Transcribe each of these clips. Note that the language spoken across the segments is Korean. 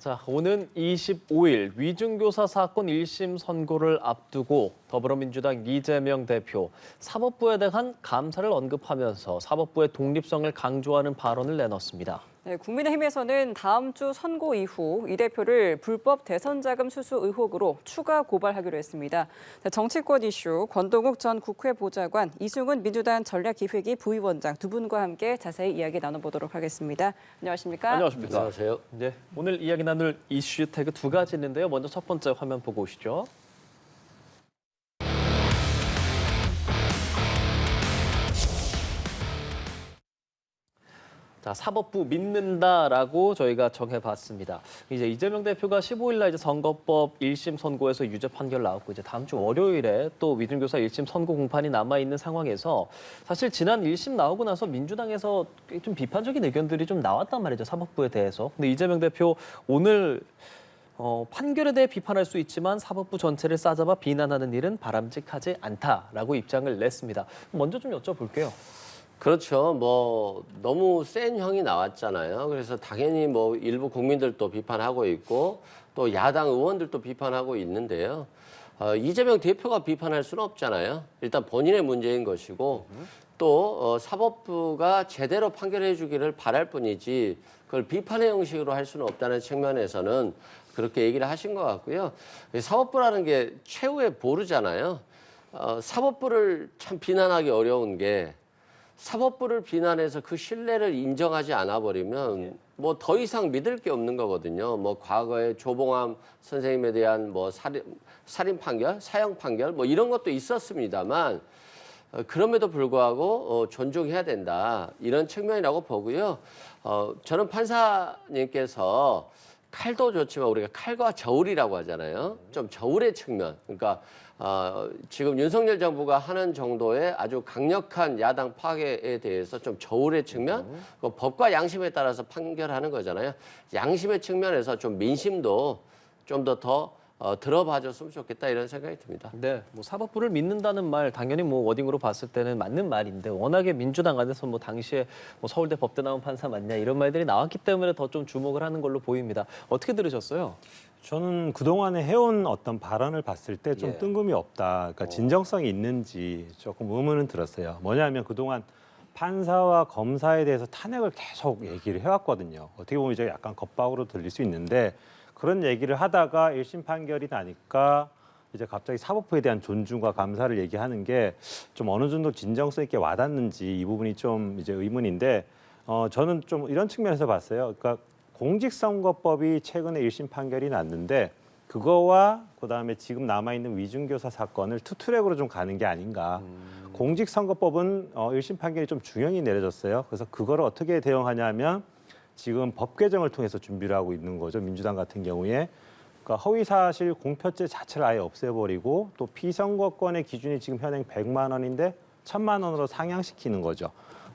자, 오는 25일 위중교사 사건 1심 선고를 앞두고 더불어민주당 이재명 대표 사법부에 대한 감사를 언급하면서 사법부의 독립성을 강조하는 발언을 내놨습니다. 네, 국민의힘에서는 다음 주 선고 이후 이 대표를 불법 대선 자금 수수 의혹으로 추가 고발하기로 했습니다. 정치권 이슈 권동욱 전 국회 보좌관, 이승훈 민주당 전략기획위 부위원장 두 분과 함께 자세히 이야기 나눠보도록 하겠습니다. 안녕하십니까? 안녕하십니까? 안녕하세요. 네, 오늘 이야기 나눌 이슈 태그 두 가지 있는데요. 먼저 첫 번째 화면 보고 오시죠. 자, 사법부 믿는다라고 저희가 정해봤습니다. 이제 이재명 대표가 15일 날 이제 선거법 1심 선고에서 유죄 판결 나왔고 이제 다음 주 월요일에 또 위중교사 1심 선고 공판이 남아 있는 상황에서 사실 지난 1심 나오고 나서 민주당에서 좀 비판적인 의견들이 좀 나왔단 말이죠. 사법부에 대해서. 근데 이재명 대표 오늘 판결에 대해 비판할 수 있지만 사법부 전체를 싸잡아 비난하는 일은 바람직하지 않다라고 입장을 냈습니다. 먼저 좀 여쭤볼게요. 그렇죠. 뭐 너무 센 형이 나왔잖아요. 그래서 당연히 뭐 일부 국민들도 비판하고 있고 또 야당 의원들도 비판하고 있는데요. 이재명 대표가 비판할 수는 없잖아요. 일단 본인의 문제인 것이고 또 사법부가 제대로 판결해 주기를 바랄 뿐이지 그걸 비판의 형식으로 할 수는 없다는 측면에서는 그렇게 얘기를 하신 것 같고요. 사법부라는 게 최후의 보루잖아요. 사법부를 참 비난하기 어려운 게 사법부를 비난해서 그 신뢰를 인정하지 않아 버리면 뭐 더 이상 믿을 게 없는 거거든요. 뭐 과거에 조봉암 선생님에 대한 뭐 살인 판결, 사형 판결 뭐 이런 것도 있었습니다만 그럼에도 불구하고 존중해야 된다 이런 측면이라고 보고요. 저는 판사님께서 칼도 좋지만 우리가 칼과 저울이라고 하잖아요. 좀 저울의 측면. 그러니까 지금 윤석열 정부가 하는 정도의 아주 강력한 야당 파괴에 대해서 좀 저울의 측면, 그 법과 양심에 따라서 판결하는 거잖아요. 양심의 측면에서 좀 민심도 좀 더 들어봐줬으면 좋겠다 이런 생각이 듭니다. 네, 뭐 사법부를 믿는다는 말 당연히 뭐 워딩으로 봤을 때는 맞는 말인데 워낙에 민주당 안에서 뭐 당시에 뭐 서울대 법대 나온 판사 맞냐 이런 말들이 나왔기 때문에 더 좀 주목을 하는 걸로 보입니다. 어떻게 들으셨어요? 저는 그동안에 해온 어떤 발언을 봤을 때 좀 예. 뜬금이 없다. 그러니까 진정성이 있는지 조금 의문은 들었어요. 뭐냐면 그동안 판사와 검사에 대해서 탄핵을 계속 얘기를 해왔거든요. 어떻게 보면 이제 약간 겁박으로 들릴 수 있는데 그런 얘기를 하다가 1심 판결이 나니까 이제 갑자기 사법부에 대한 존중과 감사를 얘기하는 게 좀 어느 정도 진정성 있게 와닿는지 이 부분이 좀 이제 의문인데 저는 좀 이런 측면에서 봤어요. 그러니까 공직선거법이 최근에 1심 판결이 났는데 그거와 그다음에 지금 남아있는 위중교사 사건을 투트랙으로 좀 가는 게 아닌가. 공직선거법은 1심 판결이 좀 중형이 내려졌어요. 그래서 그거를 어떻게 대응하냐면 지금 법 개정을 통해서 준비를 하고 있는 거죠. 민주당 같은 경우에. 그러니까 허위사실 공표죄 자체를 아예 없애버리고 또 피선거권의 기준이 지금 현행 100만 원인데 1000만 원으로 상향시키는 거죠.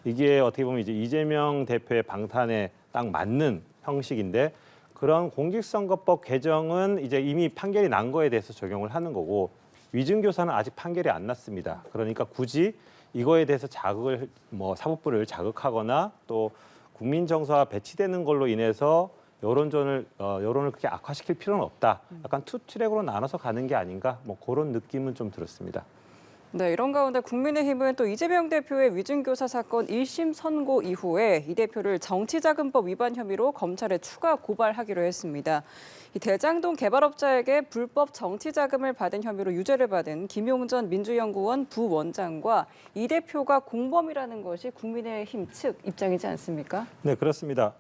이게 어떻게 보면 이제 이재명 대표의 방탄에 딱 맞는 형식인데 그런 공직선거법 개정은 이제 이미 판결이 난 거에 대해서 적용을 하는 거고 위중교사는 아직 판결이 안 났습니다. 그러니까 굳이 이거에 대해서 자극을 사법부를 자극하거나 또 국민 정서와 배치되는 걸로 인해서 여론을 그렇게 악화시킬 필요는 없다. 약간 투 트랙으로 나눠서 가는 게 아닌가 뭐 그런 느낌은 좀 들었습니다. 네, 이런 가운데 국민의힘은 또 이재명 대표의 위중교사 사건 1심 선고 이후에 이 대표를 정치자금법 위반 혐의로 검찰에 추가 고발하기로 했습니다. 이 대장동 개발업자에게 불법 정치자금을 받은 혐의로 유죄를 받은 김용전 민주연구원 부원장과 이 대표가 공범이라는 것이 국민의힘 측 입장이지 않습니까? 네, 그렇습니다.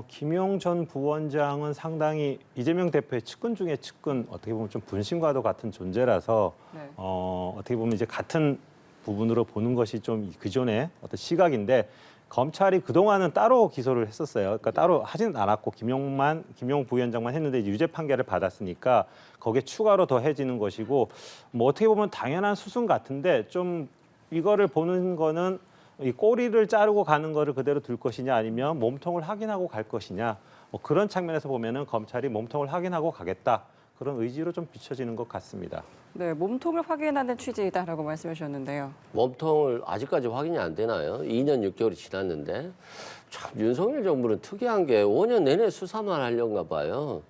김용전 부원장은 상당히 이재명 대표의 측근 중에 측근, 어떻게 보면 좀 분신과도 같은 존재라서 네. 어떻게 보면 이제 같은 부분으로 보는 것이 좀 그전에 어떤 시각인데 검찰이 그동안은 따로 기소를 했었어요. 그러니까 따로 하지는 않았고 김용 부위원장만 했는데 유죄 판결을 받았으니까 거기에 추가로 더해지는 것이고 뭐 어떻게 보면 당연한 수순 같은데 좀 이거를 보는 거는 이 꼬리를 자르고 가는 거를 그대로 둘 것이냐 아니면 몸통을 확인하고 갈 것이냐 뭐 그런 측면에서 보면은 검찰이 몸통을 확인하고 가겠다. 그런 의지로 좀 비춰지는 것 같습니다. 네, 몸통을 확인하는 취지이다라고 말씀해 주셨는데요. 몸통을 아직까지 확인이 안 되나요? 2년 6개월이 지났는데 참 윤석열 정부는 특이한 게 5년 내내 수사만 하려는가 봐요.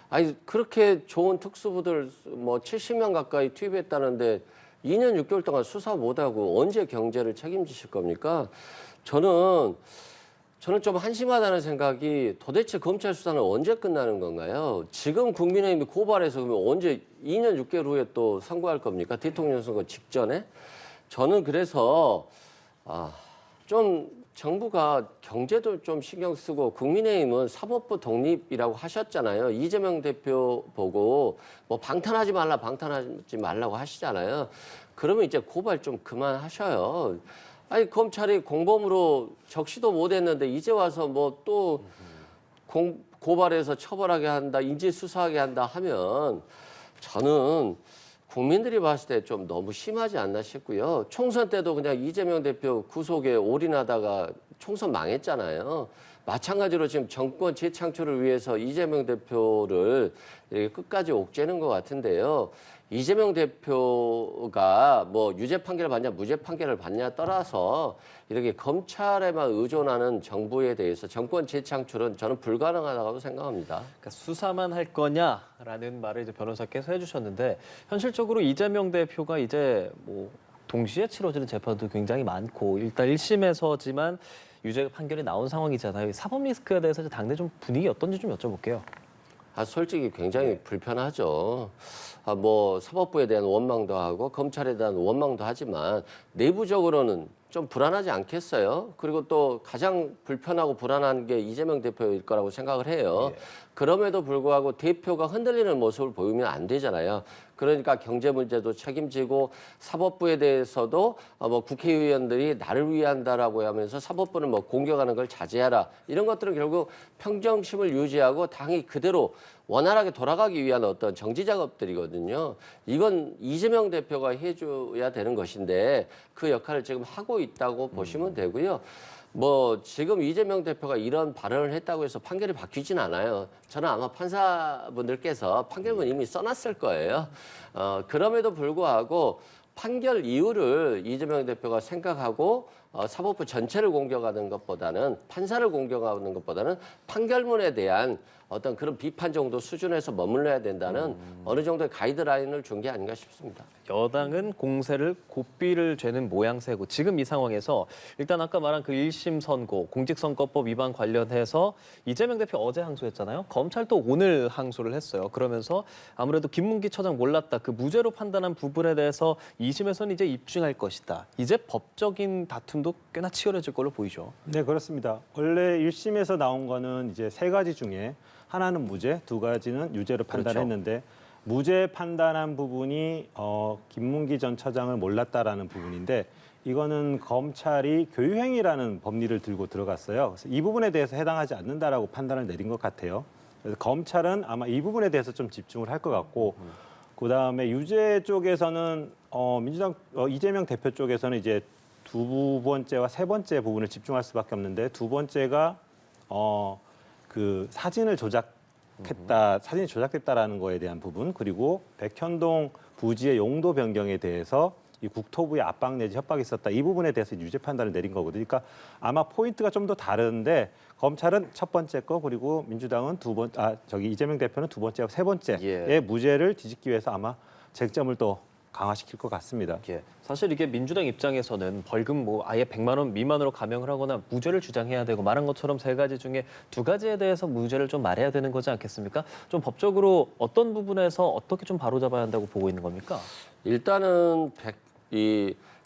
아니 그렇게 좋은 특수부들 뭐 70명 가까이 투입했다는데 2년 6개월 동안 수사 못하고 언제 경제를 책임지실 겁니까? 저는 좀 한심하다는 생각이 도대체 검찰 수사는 언제 끝나는 건가요? 지금 국민의힘이 고발해서 그러면 언제 2년 6개월 후에 또 선고할 겁니까? 대통령 선거 직전에? 저는 그래서 좀 정부가 경제도 좀 신경 쓰고 국민의힘은 사법부 독립이라고 하셨잖아요. 이재명 대표 보고 뭐 방탄하지 말라고 하시잖아요. 그러면 이제 고발 좀 그만하셔요. 아니 검찰이 공범으로 적시도 못했는데 이제 와서 뭐 또 고발해서 처벌하게 한다, 인지 수사하게 한다 하면 저는 국민들이 봤을 때 좀 너무 심하지 않나 싶고요. 총선 때도 그냥 이재명 대표 구속에 올인하다가 총선 망했잖아요. 마찬가지로 지금 정권 재창출을 위해서 이재명 대표를 이렇게 끝까지 옥죄는 것 같은데요. 이재명 대표가 뭐 유죄 판결을 받냐 무죄 판결을 받냐 떠나서 이렇게 검찰에만 의존하는 정부에 대해서 정권 재창출은 저는 불가능하다고 생각합니다. 그러니까 수사만 할 거냐라는 말을 이제 변호사께서 해주셨는데 현실적으로 이재명 대표가 이제 뭐 동시에 치러지는 재판도 굉장히 많고 일단 1심에서지만 유죄 판결이 나온 상황이잖아요. 사법 리스크에 대해서 당내 좀 분위기 어떤지 좀 여쭤볼게요. 솔직히 굉장히 불편하죠. 뭐 사법부에 대한 원망도 하고 검찰에 대한 원망도 하지만 내부적으로는 좀 불안하지 않겠어요? 그리고 또 가장 불편하고 불안한 게 이재명 대표일 거라고 생각을 해요. 그럼에도 불구하고 대표가 흔들리는 모습을 보이면 안 되잖아요. 그러니까 경제 문제도 책임지고 사법부에 대해서도 뭐 국회의원들이 나를 위한다라고 하면서 사법부는 뭐 공격하는 걸 자제하라. 이런 것들은 결국 평정심을 유지하고 당이 그대로 원활하게 돌아가기 위한 어떤 정지 작업들이거든요. 이건 이재명 대표가 해줘야 되는 것인데 그 역할을 지금 하고 있다고 보시면 되고요. 뭐 지금 이재명 대표가 이런 발언을 했다고 해서 판결이 바뀌진 않아요. 저는 아마 판사분들께서 판결문 이미 써놨을 거예요. 그럼에도 불구하고 판결 이유를 이재명 대표가 생각하고 사법부 전체를 공격하는 것보다는 판사를 공격하는 것보다는 판결문에 대한 어떤 그런 비판 정도 수준에서 머물러야 된다는 어느 정도의 가이드라인을 준 게 아닌가 싶습니다. 여당은 공세를 고삐를 죄는 모양새고 지금 이 상황에서 일단 아까 말한 그 1심 선고, 공직선거법 위반 관련해서 이재명 대표 어제 항소했잖아요. 검찰도 오늘 항소를 했어요. 그러면서 아무래도 김문기 처장 몰랐다. 그 무죄로 판단한 부분에 대해서 2심에서는 이제 입증할 것이다. 이제 법적인 다툼도 꽤나 치열해질 걸로 보이죠. 네, 그렇습니다. 원래 1심에서 나온 거는 이제 세 가지 중에 하나는 무죄, 두 가지는 유죄로 판단했는데 무죄 판단한 부분이 김문기 전 차장을 몰랐다라는 부분인데 이거는 검찰이 교유행위라는 법리를 들고 들어갔어요. 그래서 이 부분에 대해서 해당하지 않는다라고 판단을 내린 것 같아요. 그래서 검찰은 아마 이 부분에 대해서 좀 집중을 할 것 같고 그다음에 유죄 쪽에서는 민주당 이재명 대표 쪽에서는 이제 두 번째와 세 번째 부분을 집중할 수밖에 없는데 두 번째가 그 사진이 조작됐다라는 거에 대한 부분 그리고 백현동 부지의 용도 변경에 대해서 이 국토부의 압박 내지 협박이 있었다 이 부분에 대해서 유죄 판단을 내린 거거든요. 그러니까 아마 포인트가 좀 더 다른데 검찰은 첫 번째 거 그리고 민주당은 이재명 대표는 두 번째와 세 번째의 무죄를 뒤집기 위해서 아마 쟁점을 또 강화시킬 것 같습니다. 사실 이게 민주당 입장에서는 벌금 뭐 아예 100만 원 미만으로 감형을 하거나 무죄를 주장해야 되고 말한 것처럼 세 가지 중에 두 가지에 대해서 무죄를 좀 말해야 되는 거지 않겠습니까? 좀 법적으로 어떤 부분에서 어떻게 좀 바로잡아야 한다고 보고 있는 겁니까? 일단은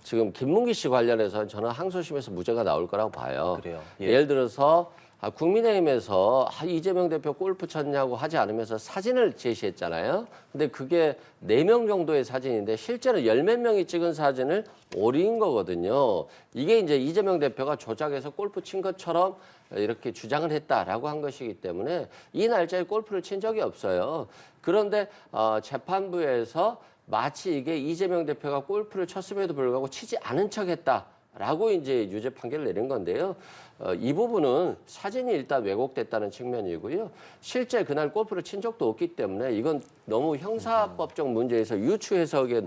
지금 김문기 씨 관련해서는 저는 항소심에서 무죄가 나올 거라고 봐요. 그래요. 예를 들어서 국민의힘에서 이재명 대표 골프 쳤냐고 하지 않으면서 사진을 제시했잖아요. 근데 그게 4명 정도의 사진인데 실제로 10몇 명이 찍은 사진을 올린 거거든요. 이게 이제 이재명 대표가 조작해서 골프 친 것처럼 이렇게 주장을 했다라고 한 것이기 때문에 이 날짜에 골프를 친 적이 없어요. 그런데 재판부에서 마치 이게 이재명 대표가 골프를 쳤음에도 불구하고 치지 않은 척했다. 라고 이제 유죄 판결을 내린 건데요. 이 부분은 사진이 일단 왜곡됐다는 측면이고요. 실제 그날 골프를 친 적도 없기 때문에 이건 너무 형사법적 문제에서 유추해석의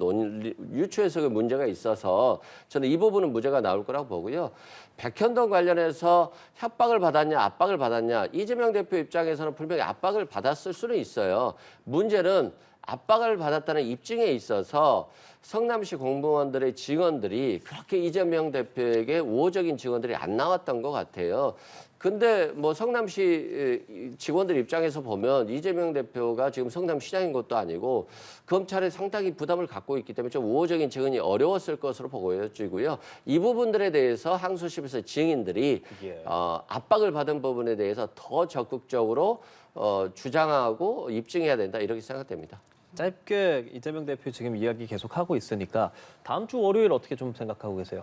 문제가 있어서 저는 이 부분은 무죄가 나올 거라고 보고요. 백현동 관련해서 협박을 받았냐, 압박을 받았냐. 이재명 대표 입장에서는 분명히 압박을 받았을 수는 있어요. 문제는 압박을 받았다는 입증에 있어서 성남시 공무원들의 증언들이 그렇게 이재명 대표에게 우호적인 증언들이 안 나왔던 것 같아요. 근데 뭐 성남시 직원들 입장에서 보면 이재명 대표가 지금 성남시장인 것도 아니고 검찰에 상당히 부담을 갖고 있기 때문에 좀 우호적인 증언이 어려웠을 것으로 보여지고요. 이 부분들에 대해서 항소심에서 증인들이 압박을 받은 부분에 대해서 더 적극적으로 주장하고 입증해야 된다 이렇게 생각됩니다. 짧게 이재명 대표 지금 이야기 계속하고 있으니까 다음 주 월요일 어떻게 좀 생각하고 계세요?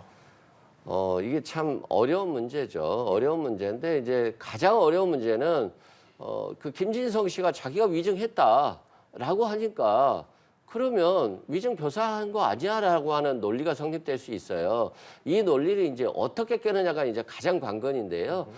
이게 참 어려운 문제죠. 어려운 문제인데 이제 가장 어려운 문제는 그 김진성 씨가 자기가 위증했다라고 하니까 그러면 위증 교사한 거 아니야라고 하는 논리가 성립될 수 있어요. 이 논리를 이제 어떻게 깨느냐가 이제 가장 관건인데요.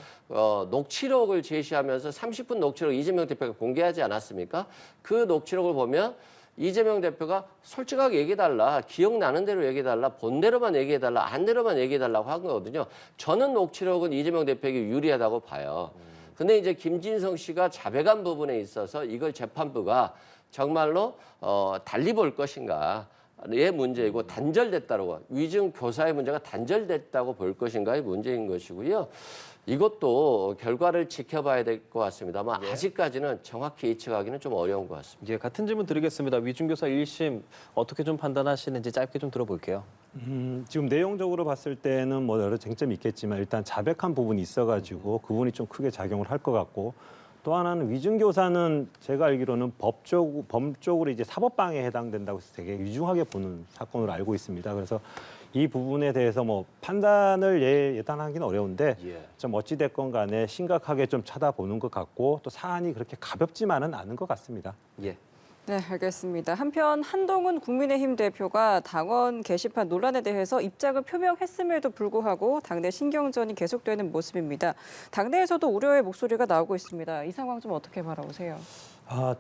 녹취록을 제시하면서 30분 녹취록 이재명 대표가 공개하지 않았습니까? 그 녹취록을 보면 이재명 대표가 솔직하게 얘기해달라, 기억나는 대로 얘기해달라, 본대로만 얘기해달라, 안대로만 얘기해달라고 한 거거든요. 저는 녹취록은 이재명 대표에게 유리하다고 봐요. 근데 이제 김진성 씨가 자백한 부분에 있어서 이걸 재판부가 정말로 달리 볼 것인가의 문제이고 단절됐다고 위증 교사의 문제가 단절됐다고 볼 것인가의 문제인 것이고요. 이것도 결과를 지켜봐야 될 것 같습니다만 아직까지는 정확히 예측하기는 좀 어려운 것 같습니다. 예, 같은 질문 드리겠습니다. 위중교사 1심 어떻게 좀 판단하시는지 짧게 좀 들어볼게요. 지금 내용적으로 봤을 때는 뭐 여러 쟁점이 있겠지만 일단 자백한 부분이 있어가지고 그 부분이 좀 크게 작용을 할 것 같고 또 하나는 위증교사는 제가 알기로는 범적으로 이제 사법방해에 해당된다고 해서 되게 유중하게 보는 사건으로 알고 있습니다. 그래서 이 부분에 대해서 뭐 판단을 예단하기는 어려운데 좀 어찌 됐건 간에 심각하게 좀 쳐다보는 것 같고 또 사안이 그렇게 가볍지만은 않은 것 같습니다. 예. 네, 알겠습니다. 한편 한동훈 국민의힘 대표가 당원 게시판 논란에 대해서 입장을 표명했음에도 불구하고 당내 신경전이 계속되는 모습입니다. 당내에서도 우려의 목소리가 나오고 있습니다. 이 상황 좀 어떻게 바라보세요?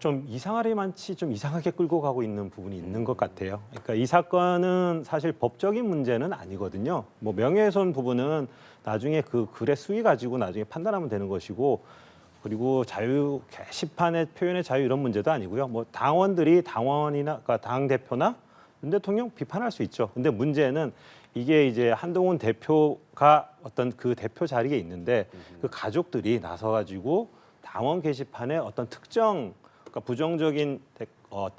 좀 이상하리만치 좀 이상하게 끌고 가고 있는 부분이 있는 것 같아요. 그러니까 이 사건은 사실 법적인 문제는 아니거든요. 뭐 명예훼손 부분은 나중에 그 글의 수위 가지고 나중에 판단하면 되는 것이고 그리고 자유 게시판의 표현의 자유 이런 문제도 아니고요. 뭐 당원들이 당원이나 그러니까 당 대표나 윤 대통령 비판할 수 있죠. 근데 문제는 이게 이제 한동훈 대표가 어떤 그 대표 자리에 있는데 그 가족들이 나서가지고 당원 게시판에 어떤 특정 그러니까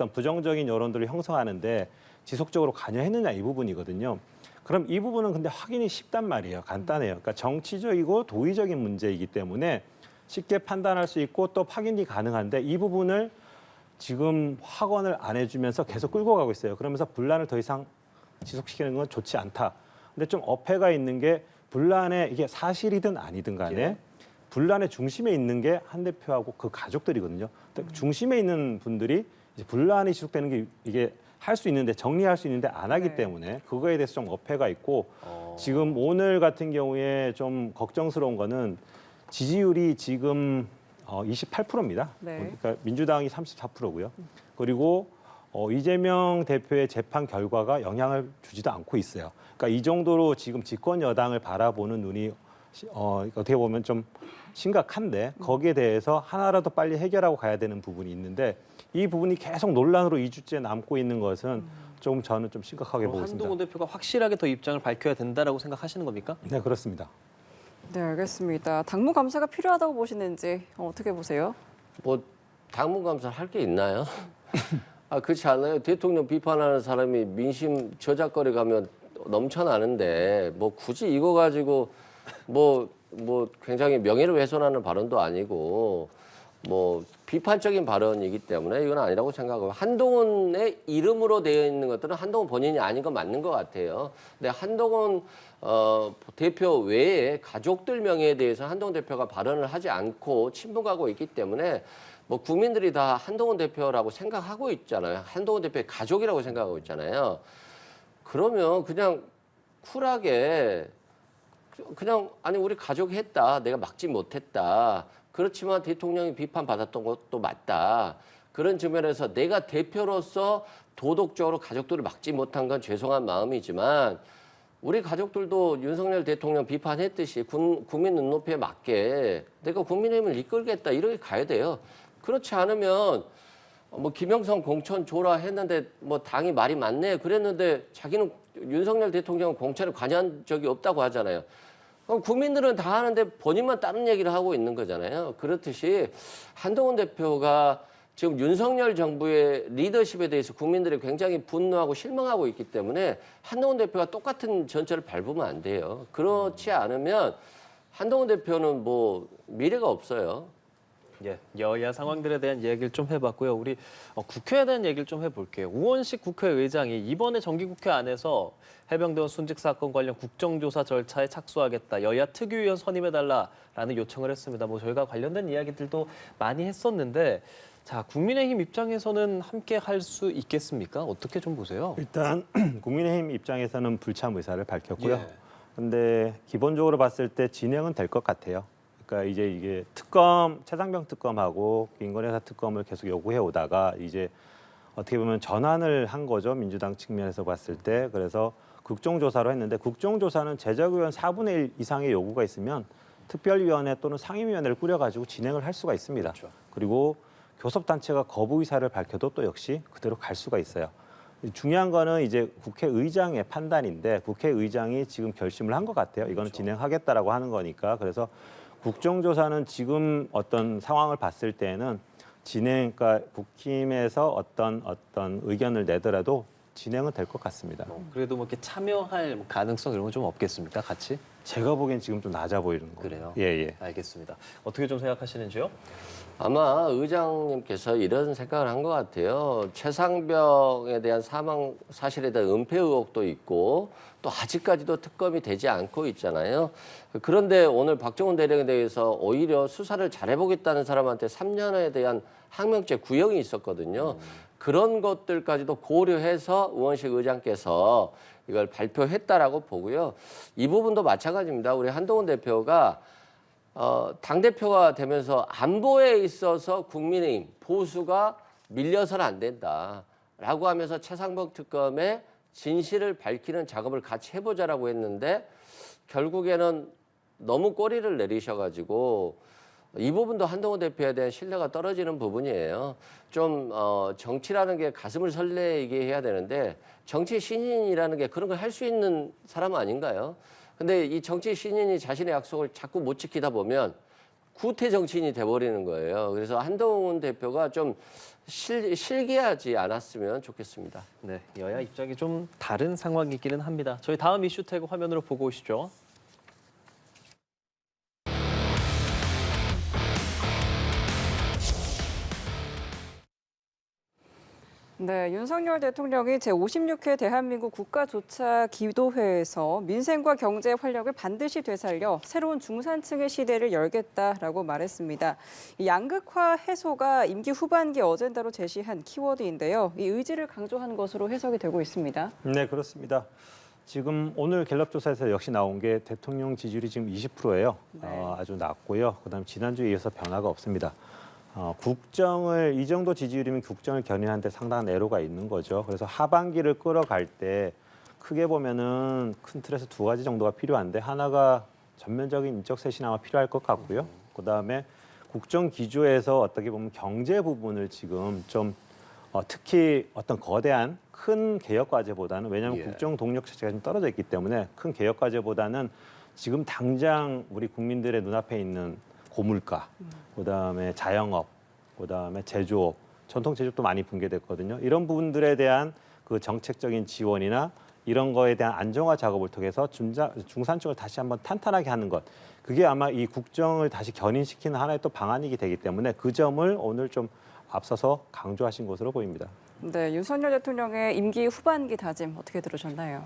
부정적인 여론들을 형성하는데 지속적으로 관여했느냐 이 부분이거든요. 그럼 이 부분은 근데 확인이 쉽단 말이에요. 간단해요. 그러니까 정치적이고 도의적인 문제이기 때문에 쉽게 판단할 수 있고 또 확인이 가능한데 이 부분을 지금 확언을 안 해주면서 계속 끌고 가고 있어요. 그러면서 분란을 더 이상 지속시키는 건 좋지 않다. 근데 좀 어폐가 있는 게 분란에 이게 사실이든 아니든 간에 분란의 중심에 있는 게 한 대표하고 그 가족들이거든요. 중심에 있는 분들이 이제 분란이 지속되는 게 이게 할 수 있는데 정리할 수 있는데 안 하기 때문에 그거에 대해서 좀 어폐가 있고 지금 오늘 같은 경우에 좀 걱정스러운 거는 지지율이 지금 28%입니다. 네. 그러니까 민주당이 34%고요. 그리고 이재명 대표의 재판 결과가 영향을 주지도 않고 있어요. 그러니까 이 정도로 지금 집권 여당을 바라보는 눈이 어떻게 보면 좀 심각한데 거기에 대해서 하나라도 빨리 해결하고 가야 되는 부분이 있는데 이 부분이 계속 논란으로 2주째 남고 있는 것은 좀 저는 좀 심각하게 보고 있습니다. 한동훈 대표가 확실하게 더 입장을 밝혀야 된다라고 생각하시는 겁니까? 네, 그렇습니다. 네, 알겠습니다. 당무 감사가 필요하다고 보시는지 어떻게 보세요? 뭐 당무 감사를 할 게 있나요? 그렇지 않아요. 대통령 비판하는 사람이 민심 저작거리 가면 넘쳐나는데 뭐 굳이 이거 가지고 뭐 굉장히 명예를 훼손하는 발언도 아니고 뭐 비판적인 발언이기 때문에 이건 아니라고 생각하고 한동훈의 이름으로 되어 있는 것들은 한동훈 본인이 아닌 건 맞는 것 같아요. 근데 한동훈 대표 외에 가족들 명예에 대해서 한동훈 대표가 발언을 하지 않고 침묵하고 있기 때문에 뭐 국민들이 다 한동훈 대표라고 생각하고 있잖아요. 한동훈 대표의 가족이라고 생각하고 있잖아요. 그러면 그냥 쿨하게 그냥 아니 우리 가족이 했다. 내가 막지 못했다. 그렇지만 대통령이 비판받았던 것도 맞다. 그런 측면에서 내가 대표로서 도덕적으로 가족들을 막지 못한 건 죄송한 마음이지만 우리 가족들도 윤석열 대통령 비판했듯이 국민 눈높이에 맞게 내가 국민의힘을 이끌겠다 이렇게 가야 돼요. 그렇지 않으면 뭐 김영선 공천 줘라 했는데 뭐 당이 말이 많네 그랬는데 자기는 윤석열 대통령 공천에 관여한 적이 없다고 하잖아요. 그럼 국민들은 다 하는데 본인만 다른 얘기를 하고 있는 거잖아요. 그렇듯이 한동훈 대표가 지금 윤석열 정부의 리더십에 대해서 국민들이 굉장히 분노하고 실망하고 있기 때문에 한동훈 대표가 똑같은 전철을 밟으면 안 돼요. 그렇지 않으면 한동훈 대표는 뭐 미래가 없어요. 예, 여야 상황들에 대한 이야기를 좀 해봤고요. 우리 국회에 대한 얘기를 좀 해볼게요. 우원식 국회의장이 이번에 정기국회 안에서 해병대원 순직 사건 관련 국정조사 절차에 착수하겠다. 여야 특위위원 선임해달라라는 요청을 했습니다. 뭐 저희가 관련된 이야기들도 많이 했었는데 자, 국민의힘 입장에서는 함께 할 수 있겠습니까? 어떻게 좀 보세요? 일단 국민의힘 입장에서는 불참 의사를 밝혔고요. 예. 근데 기본적으로 봤을 때 진행은 될 것 같아요. 그러니까 이제 이게 특검, 최상병 특검하고 김건희 여사 특검을 계속 요구해 오다가 이제 어떻게 보면 전환을 한 거죠. 민주당 측면에서 봤을 때. 그래서 국정조사로 했는데 국정조사는 제적의원 4분의 1 이상의 요구가 있으면 특별위원회 또는 상임위원회를 꾸려가지고 진행을 할 수가 있습니다. 그렇죠. 그리고 교섭단체가 거부 의사를 밝혀도 또 역시 그대로 갈 수가 있어요. 중요한 거는 이제 국회의장의 판단인데 국회의장이 지금 결심을 한 것 같아요. 이거는 그렇죠. 진행하겠다라고 하는 거니까. 그래서 국정조사는 지금 어떤 상황을 봤을 때는 그러니까 국힘에서 어떤 의견을 내더라도 진행은 될 것 같습니다. 그래도 뭐 이렇게 참여할 가능성 이런 건 좀 없겠습니까? 같이? 제가 보기엔 지금 좀 낮아 보이는 거예요. 그래요? 예. 알겠습니다. 어떻게 좀 생각하시는지요? 아마 의장님께서 이런 생각을 한 것 같아요. 최상병에 대한 사망 사실에 대한 은폐 의혹도 있고 또 아직까지도 특검이 되지 않고 있잖아요. 그런데 오늘 박정훈 대령에 대해서 오히려 수사를 잘해보겠다는 사람한테 3년에 대한 항명죄 구형이 있었거든요. 그런 것들까지도 고려해서 우원식 의장께서 이걸 발표했다라고 보고요. 이 부분도 마찬가지입니다. 우리 한동훈 대표가 당대표가 되면서 안보에 있어서 국민의힘 보수가 밀려서는 안 된다라고 하면서 최상병 특검의 진실을 밝히는 작업을 같이 해보자라고 했는데 결국에는 너무 꼬리를 내리셔가지고 이 부분도 한동훈 대표에 대한 신뢰가 떨어지는 부분이에요. 좀 정치라는 게 가슴을 설레게 해야 되는데 정치 신인이라는 게 그런 걸 할 수 있는 사람 아닌가요? 근데 이 정치 신인이 자신의 약속을 자꾸 못 지키다 보면 구태 정치인이 돼버리는 거예요. 그래서 한동훈 대표가 좀 실기하지 않았으면 좋겠습니다. 네, 여야 입장이 좀 다른 상황이기는 합니다. 저희 다음 이슈 태그 화면으로 보고 오시죠. 네, 윤석열 대통령이 제56회 대한민국 국가조차 기도회에서 민생과 경제 활력을 반드시 되살려 새로운 중산층의 시대를 열겠다라고 말했습니다. 이 양극화 해소가 임기 후반기 어젠다로 제시한 키워드인데요. 이 의지를 강조한 것으로 해석이 되고 있습니다. 네, 그렇습니다. 지금 오늘 갤럽 조사에서 역시 나온 게 대통령 지지율이 지금 20%예요. 네. 아주 낮고요. 그다음 지난주에 이어서 변화가 없습니다. 국정을 이 정도 지지율이면 국정을 견인하는 데 상당한 애로가 있는 거죠. 그래서 하반기를 끌어갈 때 크게 보면은 큰 틀에서 두 가지 정도가 필요한데 하나가 전면적인 인적 쇄신이 아마 필요할 것 같고요. 그다음에 국정 기조에서 어떻게 보면 경제 부분을 지금 좀 특히 어떤 거대한 큰 개혁 과제보다는 왜냐하면 국정 동력 자체가 좀 떨어져 있기 때문에 큰 개혁 과제보다는 지금 당장 우리 국민들의 눈앞에 있는 고물가, 그다음에 자영업, 그다음에 제조업, 전통 제조업도 많이 붕괴됐거든요. 이런 부분들에 대한 그 정책적인 지원이나 이런 거에 대한 안정화 작업을 통해서 중산층을 다시 한번 탄탄하게 하는 것. 그게 아마 이 국정을 다시 견인시키는 하나의 또 방안이기 되기 때문에 그 점을 오늘 좀 앞서서 강조하신 것으로 보입니다. 네, 윤석열 대통령의 임기 후반기 다짐 어떻게 들으셨나요?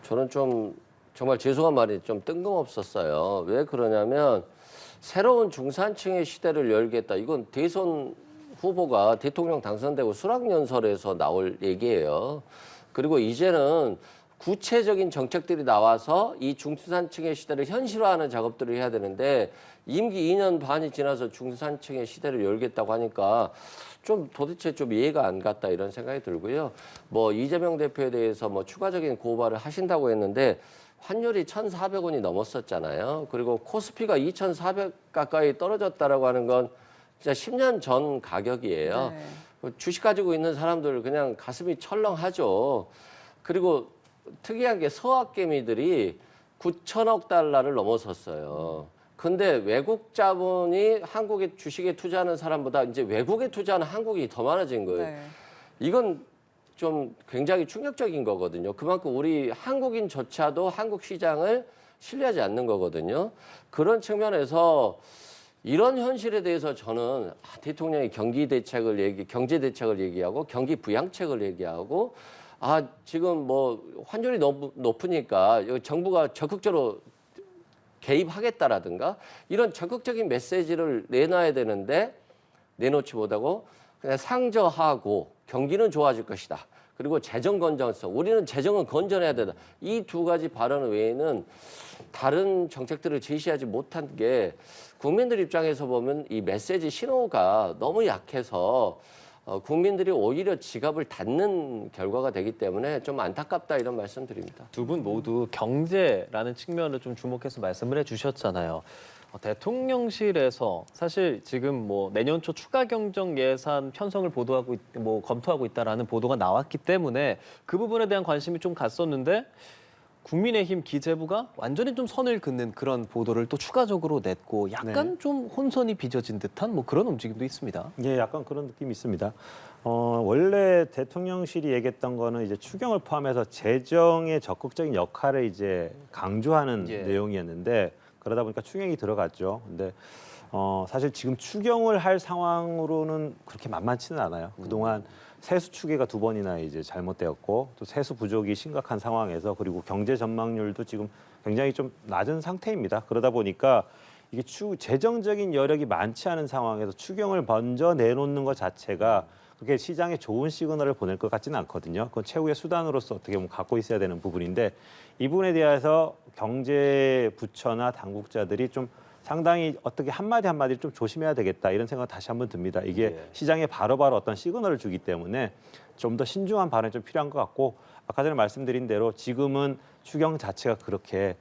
저는 좀 정말 죄송한 말이 좀 뜬금없었어요. 왜 그러냐면 새로운 중산층의 시대를 열겠다. 이건 대선 후보가 대통령 당선되고 수락연설에서 나올 얘기예요. 그리고 이제는 구체적인 정책들이 나와서 이 중산층의 시대를 현실화하는 작업들을 해야 되는데 임기 2년 반이 지나서 중산층의 시대를 열겠다고 하니까 좀 도대체 좀 이해가 안 갔다 이런 생각이 들고요. 뭐 이재명 대표에 대해서 뭐 추가적인 고발을 하신다고 했는데 환율이 1,400원이 넘었었잖아요. 그리고 코스피가 2,400 가까이 떨어졌다라고 하는 건 진짜 10년 전 가격이에요. 네. 주식 가지고 있는 사람들 그냥 가슴이 철렁하죠. 그리고 특이한 게 서학개미들이 9천억 달러를 넘어섰어요. 근데 외국 자본이 한국에 주식에 투자하는 사람보다 이제 외국에 투자하는 한국이 더 많아진 거예요. 네. 이건 좀 굉장히 충격적인 거거든요. 그만큼 우리 한국인조차도 한국 시장을 신뢰하지 않는 거거든요. 그런 측면에서 이런 현실에 대해서 저는 대통령이 경제 대책을 얘기하고 경기 부양책을 얘기하고 지금 뭐 환율이 너무 높으니까 정부가 적극적으로 개입하겠다라든가 이런 적극적인 메시지를 내놔야 되는데 내놓지 못하고 그냥 상저하고 경기는 좋아질 것이다. 그리고 재정 건전성, 우리는 재정은 건전해야 된다. 이 두 가지 발언 외에는 다른 정책들을 제시하지 못한 게 국민들 입장에서 보면 이 메시지 신호가 너무 약해서 국민들이 오히려 지갑을 닫는 결과가 되기 때문에 좀 안타깝다 이런 말씀드립니다. 두 분 모두 경제라는 측면을 좀 주목해서 말씀을 해주셨잖아요. 대통령실에서 사실 지금 뭐 내년 초 추가 경정 예산 편성을 검토하고 있다라는 보도가 나왔기 때문에 그 부분에 대한 관심이 좀 갔었는데 국민의힘 기재부가 완전히 좀 선을 긋는 그런 보도를 또 추가적으로 냈고 약간 좀 혼선이 빚어진 듯한 뭐 그런 움직임도 있습니다. 예, 약간 그런 느낌이 있습니다. 원래 대통령실이 얘기했던 거는 이제 추경을 포함해서 재정의 적극적인 역할을 이제 강조하는 내용이었는데 그러다 보니까 추경이 들어갔죠. 근데 사실 지금 추경을 할 상황으로는 그렇게 만만치는 않아요. 그동안 세수 추계가 2번이나 이제 잘못되었고 또 세수 부족이 심각한 상황에서 그리고 경제 전망률도 지금 굉장히 좀 낮은 상태입니다. 그러다 보니까 이게 재정적인 여력이 많지 않은 상황에서 추경을 먼저 내놓는 것 자체가 그게 시장에 좋은 시그널을 보낼 것 같지는 않거든요. 그건 최후의 수단으로서 어떻게 보면 갖고 있어야 되는 부분인데 이 부분에 대해서 경제 부처나 당국자들이 좀 상당히 어떻게 한마디 좀 조심해야 되겠다 이런 생각 다시 한번 듭니다. 이게 시장에 바로바로 어떤 시그널을 주기 때문에 좀 더 신중한 발언이 좀 필요한 것 같고 아까 전에 말씀드린 대로 지금은 추경 자체가 그렇게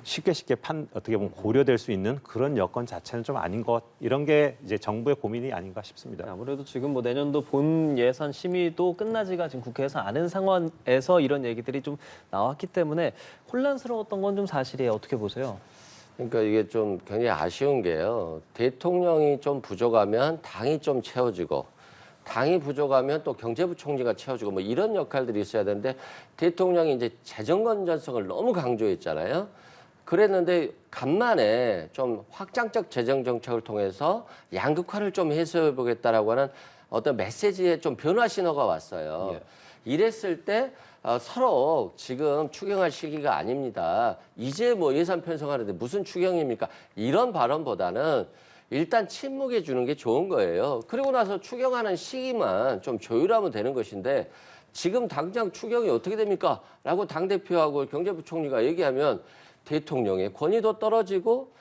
쉽게 어떻게 보면 고려될 수 있는 그런 여건 자체는 좀 아닌 것 이런 게 이제 정부의 고민이 아닌가 싶습니다. 아무래도 지금 뭐 내년도 본 예산 심의도 끝나지가 지금 국회에서 않은 상황에서 이런 얘기들이 좀 나왔기 때문에 혼란스러웠던 건 좀 사실이에요. 어떻게 보세요? 그러니까 이게 좀 굉장히 아쉬운 게요. 대통령이 좀 부족하면 당이 좀 채워지고 당이 부족하면 또 경제부총리가 채워주고 뭐 이런 역할들이 있어야 되는데 대통령이 이제 재정 건전성을 너무 강조했잖아요. 그랬는데 간만에 좀 확장적 재정 정책을 통해서 양극화를 좀 해소해 보겠다라고 하는 어떤 메시지에 좀 변화 신호가 왔어요. 이랬을 때 서로 지금 추경할 시기가 아닙니다. 이제 뭐 예산 편성하는데 무슨 추경입니까? 이런 발언보다는 일단 침묵해 주는 게 좋은 거예요. 그리고 나서 추경하는 시기만 좀 조율하면 되는 것인데 지금 당장 추경이 어떻게 됩니까? 라고 당대표하고 경제부총리가 얘기하면 대통령의 권위도 떨어지고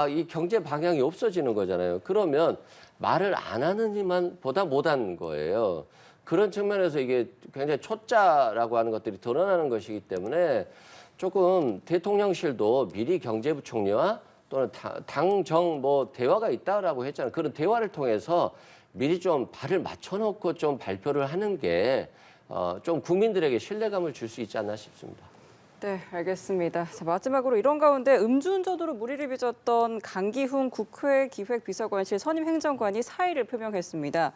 이 경제 방향이 없어지는 거잖아요. 그러면 말을 안 하는 이만 보다 못한 거예요. 그런 측면에서 이게 굉장히 초짜라고 하는 것들이 드러나는 것이기 때문에 조금 대통령실도 미리 경제부총리와 또는 당정 뭐 대화가 있다라고 했잖아요. 그런 대화를 통해서 미리 좀 발을 맞춰놓고 좀 발표를 하는 게 좀 국민들에게 신뢰감을 줄 수 있지 않나 싶습니다. 네, 알겠습니다. 자, 마지막으로 이런 가운데 음주운전으로 물의를 빚었던 강기훈 국회 기획비서관실 선임 행정관이 사의를 표명했습니다.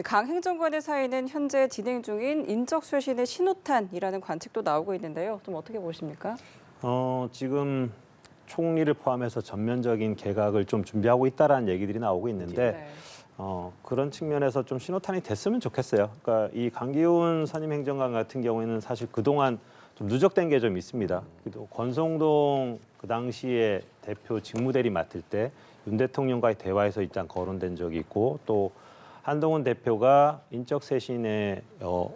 강 행정관의 사의는 현재 진행 중인 인적쇄신의 신호탄이라는 관측도 나오고 있는데요. 좀 어떻게 보십니까? 지금 총리를 포함해서 전면적인 개각을 좀 준비하고 있다라는 얘기들이 나오고 있는데 그런 측면에서 좀 신호탄이 됐으면 좋겠어요. 그러니까 이 강기훈 선임 행정관 같은 경우에는 사실 그동안 좀 누적된 게 좀 있습니다. 또 권성동 그 당시에 대표 직무대리 맡을 때 윤 대통령과의 대화에서 일단 거론된 적이 있고 또 한동훈 대표가 인적 쇄신의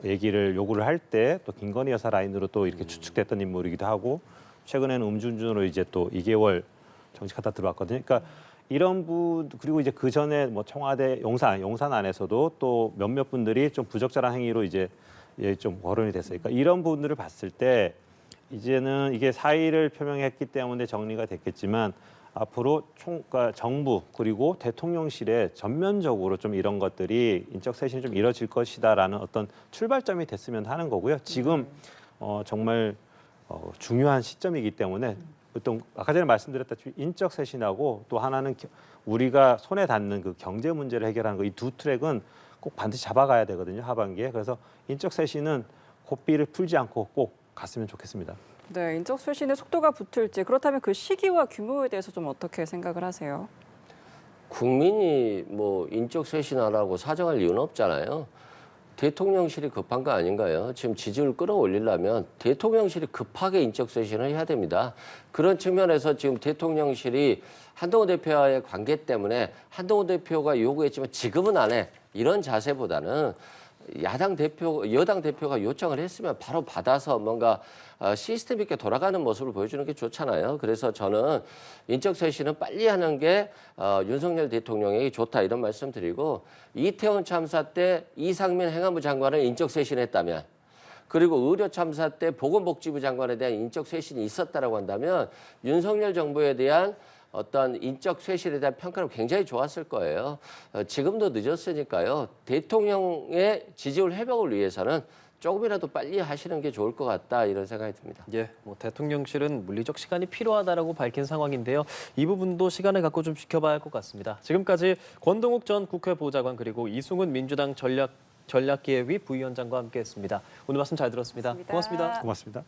얘기를 요구를 할 때 또 김건희 여사 라인으로 또 이렇게 추측됐던 인물이기도 하고 최근에는 음주운전으로 이제 또 2개월 정직하다 들어왔거든요. 그러니까 이런 분 그리고 이제 그 전에 뭐 청와대 용산 안에서도 또 몇몇 분들이 좀 부적절한 행위로 이제 좀 거론이 됐어요. 그러니까 이런 분들을 봤을 때 이제는 이게 사의를 표명했기 때문에 정리가 됐겠지만 앞으로 그러니까 정부 그리고 대통령실에 전면적으로 좀 이런 것들이 인적 쇄신이 좀 이뤄질 것이다라는 어떤 출발점이 됐으면 하는 거고요. 지금 정말 중요한 시점이기 때문에 보통 아까 전에 말씀드렸다시피 인적 쇄신하고 또 하나는 우리가 손에 닿는 그 경제 문제를 해결하는 거 이 두 트랙은 꼭 반드시 잡아가야 되거든요. 하반기에. 그래서 인적 쇄신은 고삐를 풀지 않고 꼭 갔으면 좋겠습니다. 네, 인적 쇄신의 속도가 붙을지 그렇다면 그 시기와 규모에 대해서 좀 어떻게 생각을 하세요? 국민이 뭐 인적 쇄신하라고 사정할 이유는 없잖아요. 대통령실이 급한 거 아닌가요? 지금 지지율 끌어올리려면 대통령실이 급하게 인적 쇄신을 해야 됩니다. 그런 측면에서 지금 대통령실이 한동훈 대표와의 관계 때문에 한동훈 대표가 요구했지만 지금은 안 해. 이런 자세보다는 여당 대표가 요청을 했으면 바로 받아서 뭔가 시스템 있게 돌아가는 모습을 보여주는 게 좋잖아요. 그래서 저는 인적 쇄신은 빨리 하는 게 윤석열 대통령에게 좋다 이런 말씀 드리고 이태원 참사 때 이상민 행안부 장관을 인적 쇄신했다면 그리고 의료 참사 때 보건복지부 장관에 대한 인적 쇄신이 있었다라고 한다면 윤석열 정부에 대한 어떤 인적 쇄신에 대한 평가는 굉장히 좋았을 거예요. 지금도 늦었으니까요. 대통령의 지지율 회복을 위해서는 조금이라도 빨리 하시는 게 좋을 것 같다 이런 생각이 듭니다. 예, 뭐 대통령실은 물리적 시간이 필요하다라고 밝힌 상황인데요. 이 부분도 시간을 갖고 좀 지켜봐야 할 것 같습니다. 지금까지 권동욱 전 국회 보좌관 그리고 이승훈 민주당 전략기획위 부위원장과 함께했습니다. 오늘 말씀 잘 들었습니다. 고맙습니다. 고맙습니다.